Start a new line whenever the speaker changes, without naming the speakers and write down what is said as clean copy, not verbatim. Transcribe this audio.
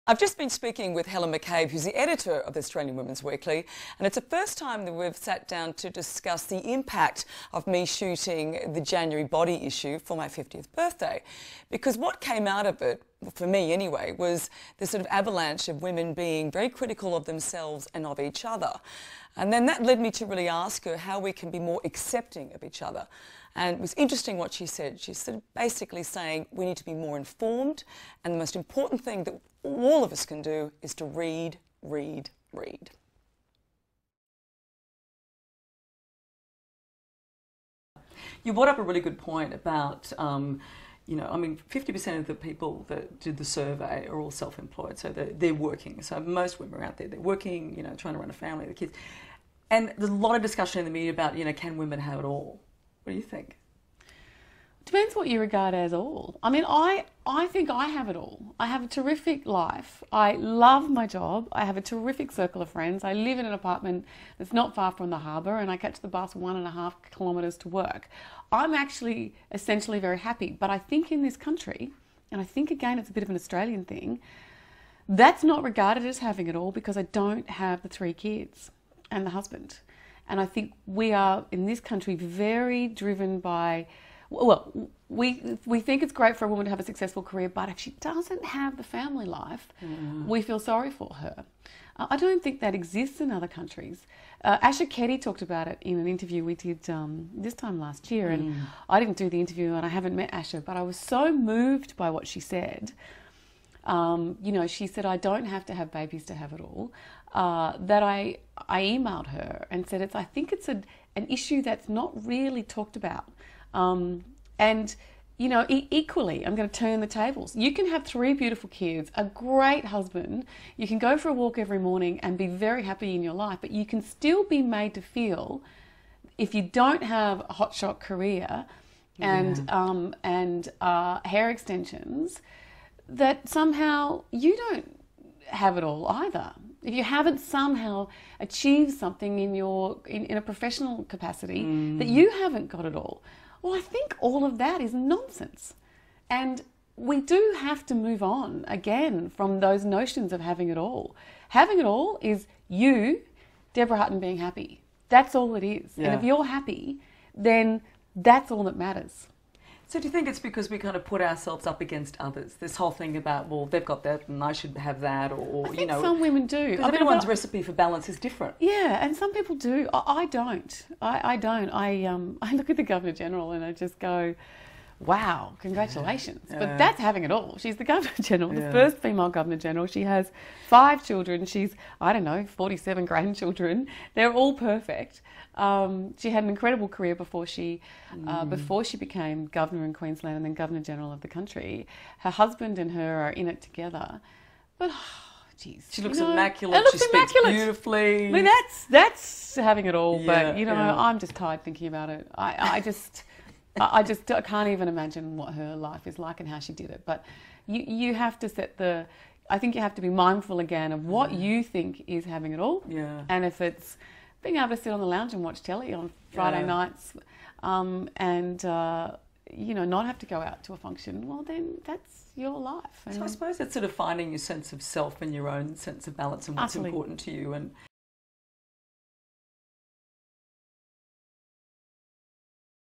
I've just been speaking with Helen McCabe, who's the editor of the Australian Women's Weekly, and it's the first time that we've sat down to discuss the impact of me shooting the January body issue for my 50th birthday. Because what came out of it, for me anyway, was this sort of avalanche of women being very critical of themselves and of each other. And then that led me to really ask her how we can be more accepting of each other. And it was interesting what she said. She's sort of basically saying we need to be more informed, and the most important thing that all of us can do is to read, read, read. You brought up a really good point about, you know, I mean, 50% of the people that did the survey are all self-employed, so they're working. So most women are out there, they're working, you know, trying to run a family, the kids. And there's a lot of discussion in the media about, you know, can women have it all? What do you think?
Depends what you regard as all. I mean, I think I have it all. I have a terrific life. I love my job. I have a terrific circle of friends. I live in an apartment that's not far from the harbour, and I catch the bus 1.5 kilometres to work. I'm actually essentially very happy. But I think in this country, and I think again it's a bit of an Australian thing, that's not regarded as having it all because I don't have the 3 kids and the husband. And I think we are in this country very driven by, well, we think it's great for a woman to have a successful career, but if she doesn't have the family life, we feel sorry for her. I don't think that exists in other countries. Asha Keddy talked about it in an interview we did this time last year, and I didn't do the interview and I haven't met Asha, but I was so moved by what she said. You know, she said, I don't have to have babies to have it all. That I emailed her and said, I think it's an issue that's not really talked about. And, you know, equally, I'm going to turn the tables. You can have 3 beautiful kids, a great husband, you can go for a walk every morning and be very happy in your life, but you can still be made to feel, if you don't have a hotshot career and hair extensions, that somehow you don't have it all either. If you haven't somehow achieved something in a professional capacity, that you haven't got it all. Well, I think all of that is nonsense. And we do have to move on again from those notions of having it all. Having it all is you, Deborah Hutton, being happy. That's all it is. Yeah. And if you're happy, then that's all that matters.
So do you think it's because we kind of put ourselves up against others? This whole thing about, well, they've got that and I should have that, or
I think
you know,
some women do.
Because everyone's recipe for balance is different.
Yeah, and some people do. I don't. I don't. I look at the Governor General and I just go, wow, congratulations. Yeah. But that's having it all. She's the Governor General, the first female Governor General. She has 5 children. She's, I don't know, 47 grandchildren. They're all perfect. She had an incredible career before she became Governor in Queensland and then Governor General of the country. Her husband and her are in it together. But, geez.
She looks immaculate. She speaks beautifully.
I mean, that's having it all. But, you know, I'm just tired thinking about it. I can't even imagine what her life is like and how she did it. But you have to I think you have to be mindful again of what you think is having it all. Yeah. And if it's being able to sit on the lounge and watch telly on Friday nights and, you know, not have to go out to a function, well, then that's your life.
So I suppose it's sort of finding your sense of self and your own sense of balance and what's important to you. And